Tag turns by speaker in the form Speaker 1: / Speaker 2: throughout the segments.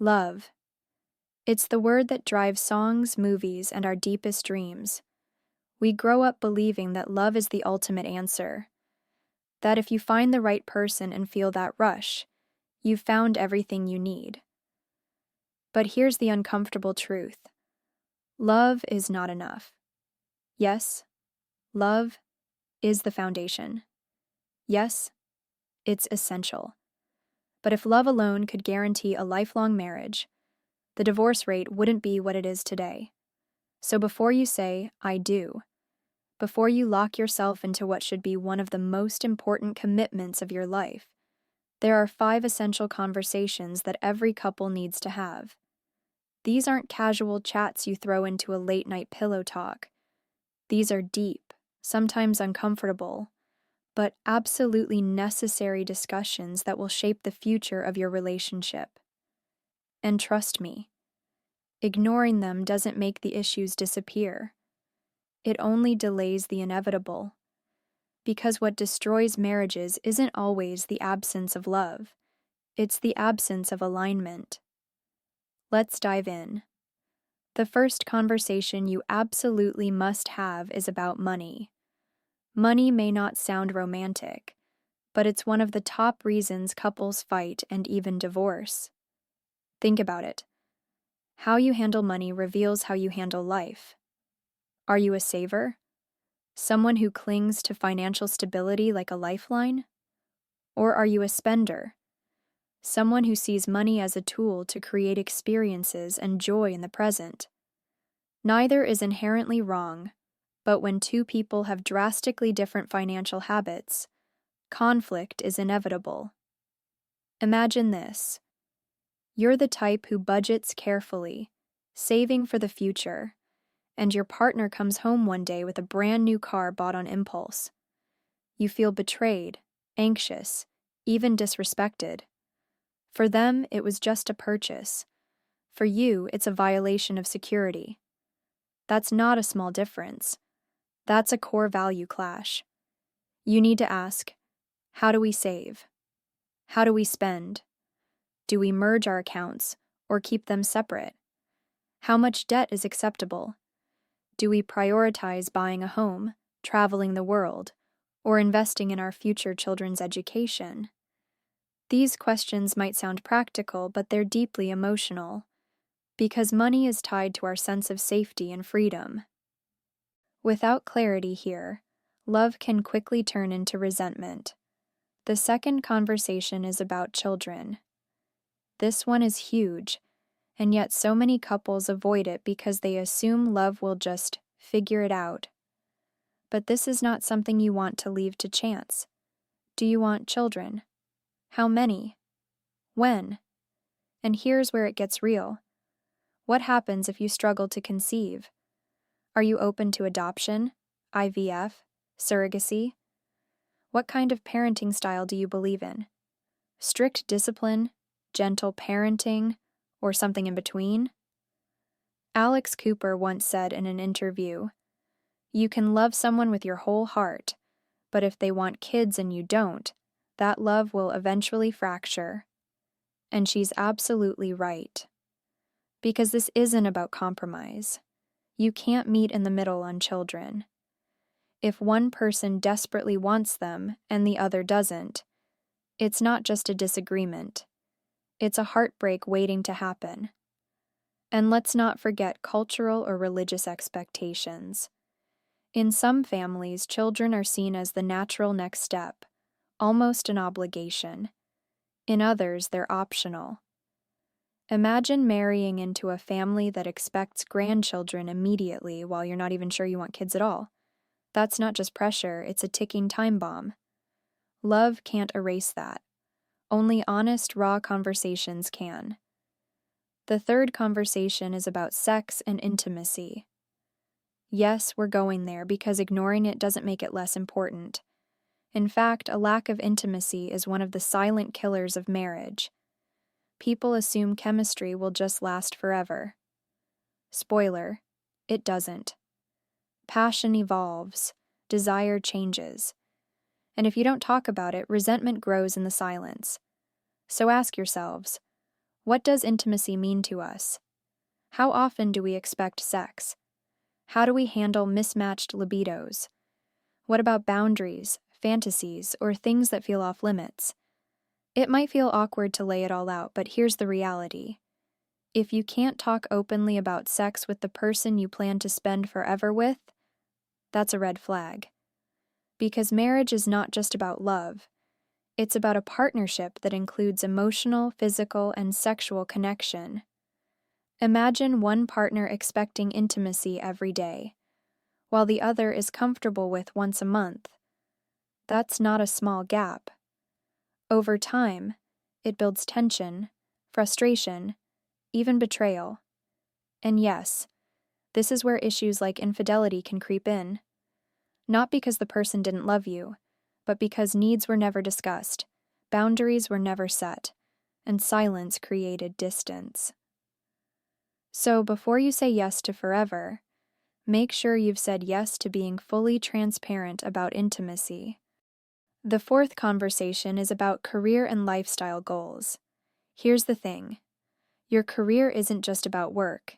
Speaker 1: Love. It's the word that drives songs, movies, and our deepest dreams. We grow up believing that love is the ultimate answer, that if you find the right person and feel that rush, you've found everything you need. But here's the uncomfortable truth. Love is not enough. Yes, love is the foundation. Yes, it's essential. But if love alone could guarantee a lifelong marriage, the divorce rate wouldn't be what it is today. So before you say, "I do," before you lock yourself into what should be one of the most important commitments of your life, there are 5 essential conversations that every couple needs to have. These aren't casual chats you throw into a late-night pillow talk. These are deep, sometimes uncomfortable, but absolutely necessary discussions that will shape the future of your relationship. And trust me, ignoring them doesn't make the issues disappear. It only delays the inevitable. Because what destroys marriages isn't always the absence of love, it's the absence of alignment. Let's dive in. The first conversation you absolutely must have is about money. Money may not sound romantic, but it's one of the top reasons couples fight and even divorce. Think about it. How you handle money reveals how you handle life. Are you a saver? Someone who clings to financial stability like a lifeline? Or are you a spender? Someone who sees money as a tool to create experiences and joy in the present? Neither is inherently wrong, but when two people have drastically different financial habits, conflict is inevitable. Imagine this. You're the type who budgets carefully, saving for the future, and your partner comes home one day with a brand new car bought on impulse. You feel betrayed, anxious, even disrespected. For them, it was just a purchase. For you, it's a violation of security. That's not a small difference. That's a core value clash. You need to ask, how do we save? How do we spend? Do we merge our accounts or keep them separate? How much debt is acceptable? Do we prioritize buying a home, traveling the world, or investing in our future children's education? These questions might sound practical, but they're deeply emotional, because money is tied to our sense of safety and freedom. Without clarity here, love can quickly turn into resentment. The second conversation is about children. This one is huge, and yet so many couples avoid it because they assume love will just figure it out. But this is not something you want to leave to chance. Do you want children? How many? When? And here's where it gets real. What happens if you struggle to conceive? Are you open to adoption, IVF, surrogacy? What kind of parenting style do you believe in? Strict discipline, gentle parenting, or something in between? Alex Cooper once said in an interview, "You can love someone with your whole heart, but if they want kids and you don't, that love will eventually fracture." And she's absolutely right. Because this isn't about compromise. You can't meet in the middle on children. If one person desperately wants them and the other doesn't, it's not just a disagreement. It's a heartbreak waiting to happen. And let's not forget cultural or religious expectations. In some families, children are seen as the natural next step, almost an obligation. In others, they're optional. Imagine marrying into a family that expects grandchildren immediately while you're not even sure you want kids at all. That's not just pressure, it's a ticking time bomb. Love can't erase that. Only honest, raw conversations can. The third conversation is about sex and intimacy. Yes, we're going there because ignoring it doesn't make it less important. In fact, a lack of intimacy is one of the silent killers of marriage. People assume chemistry will just last forever. Spoiler, it doesn't. Passion evolves, desire changes. And if you don't talk about it, resentment grows in the silence. So ask yourselves, What does intimacy mean to us? How often do we expect sex? How do we handle mismatched libidos? What about boundaries, fantasies, or things that feel off limits? It might feel awkward to lay it all out, but here's the reality. If you can't talk openly about sex with the person you plan to spend forever with, that's a red flag. Because marriage is not just about love. It's about a partnership that includes emotional, physical, and sexual connection. Imagine one partner expecting intimacy every day, while the other is comfortable with once a month. That's not a small gap. Over time, it builds tension, frustration, even betrayal. And yes, this is where issues like infidelity can creep in. Not because the person didn't love you, but because needs were never discussed, boundaries were never set, and silence created distance. So before you say yes to forever, make sure you've said yes to being fully transparent about intimacy. The fourth conversation is about career and lifestyle goals. Here's the thing. Your career isn't just about work.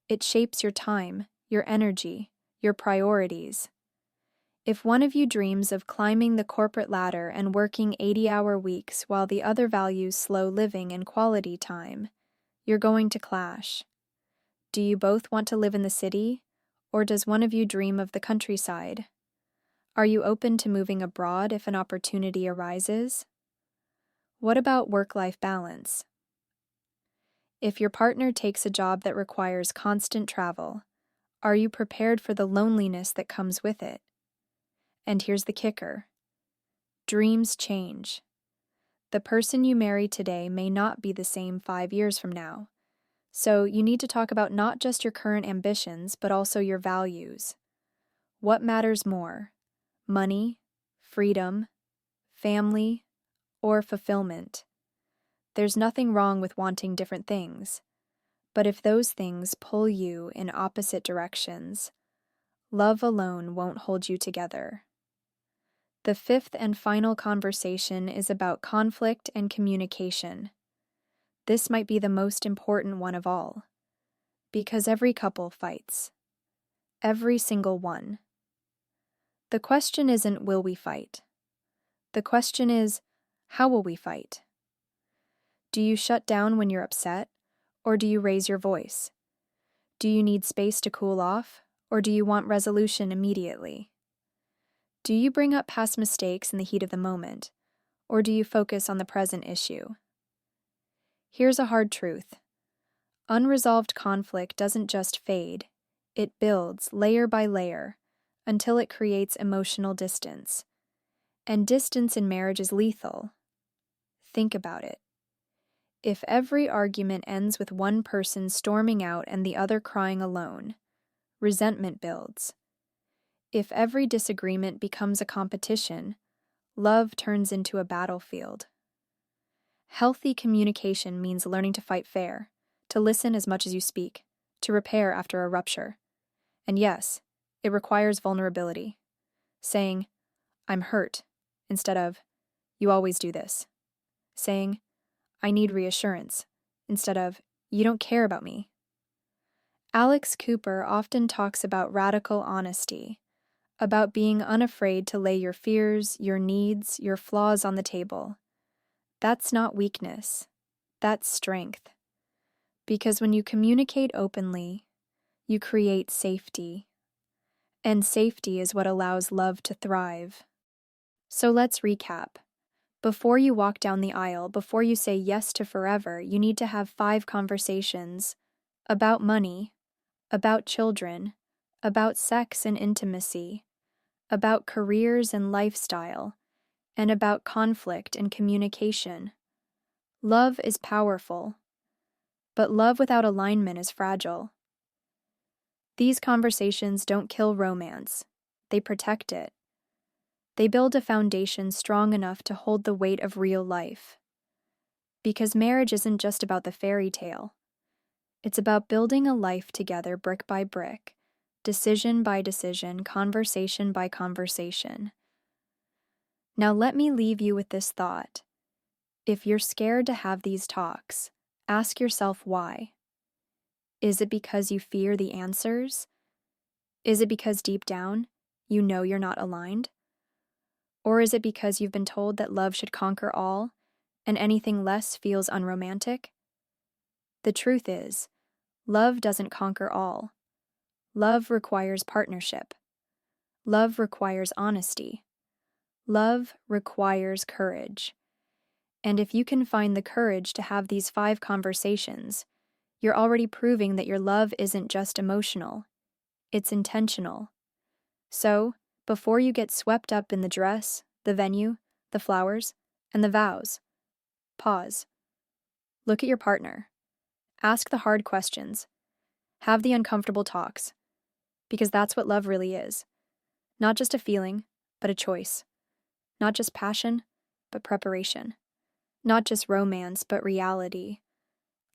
Speaker 1: It shapes your time, your energy, your priorities. If one of you dreams of climbing the corporate ladder and working 80-hour weeks while the other values slow living and quality time, you're going to clash. Do you both want to live in the city, or does one of you dream of the countryside? Are you open to moving abroad if an opportunity arises? What about work-life balance? If your partner takes a job that requires constant travel, are you prepared for the loneliness that comes with it? And here's the kicker. Dreams change. The person you marry today may not be the same 5 years from now. So you need to talk about not just your current ambitions, but also your values. What matters more? Money, freedom, family, or fulfillment? There's nothing wrong with wanting different things. But if those things pull you in opposite directions, love alone won't hold you together. The fifth and final conversation is about conflict and communication. This might be the most important one of all, because every couple fights. Every single one. The question isn't, will we fight? The question is, how will we fight? Do you shut down when you're upset, or do you raise your voice? Do you need space to cool off, or do you want resolution immediately? Do you bring up past mistakes in the heat of the moment, or do you focus on the present issue? Here's a hard truth. Unresolved conflict doesn't just fade, it builds layer by layer until it creates emotional distance. And distance in marriage is lethal. Think about it. If every argument ends with one person storming out and the other crying alone, resentment builds. If every disagreement becomes a competition, love turns into a battlefield. Healthy communication means learning to fight fair, to listen as much as you speak, to repair after a rupture. And yes, it requires vulnerability. Saying, I'm hurt, instead of, you always do this. Saying, I need reassurance, instead of, you don't care about me. Alex Cooper often talks about radical honesty, about being unafraid to lay your fears, your needs, your flaws on the table. That's not weakness. That's strength. Because when you communicate openly, you create safety. And safety is what allows love to thrive. So let's recap. Before you walk down the aisle, before you say yes to forever, you need to have 5 conversations about money, about children, about sex and intimacy, about careers and lifestyle, and about conflict and communication. Love is powerful, but love without alignment is fragile. These conversations don't kill romance, they protect it. They build a foundation strong enough to hold the weight of real life. Because marriage isn't just about the fairy tale. It's about building a life together brick by brick, decision by decision, conversation by conversation. Now let me leave you with this thought. If you're scared to have these talks, Ask yourself why. Is it because you fear the answers? Is it because deep down, you know you're not aligned? Or is it because you've been told that love should conquer all, and anything less feels unromantic? The truth is, love doesn't conquer all. Love requires partnership. Love requires honesty. Love requires courage. And if you can find the courage to have these 5 conversations, you're already proving that your love isn't just emotional, it's intentional. So, before you get swept up in the dress, the venue, the flowers, and the vows, pause. Look at your partner. Ask the hard questions. Have the uncomfortable talks. Because that's what love really is. Not just a feeling, but a choice. Not just passion, but preparation. Not just romance, but reality.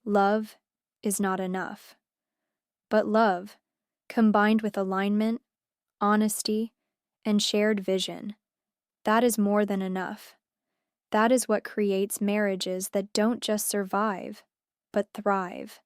Speaker 1: Love is not enough. But love, combined with alignment, honesty, and shared vision, that is more than enough. That is what creates marriages that don't just survive, but thrive.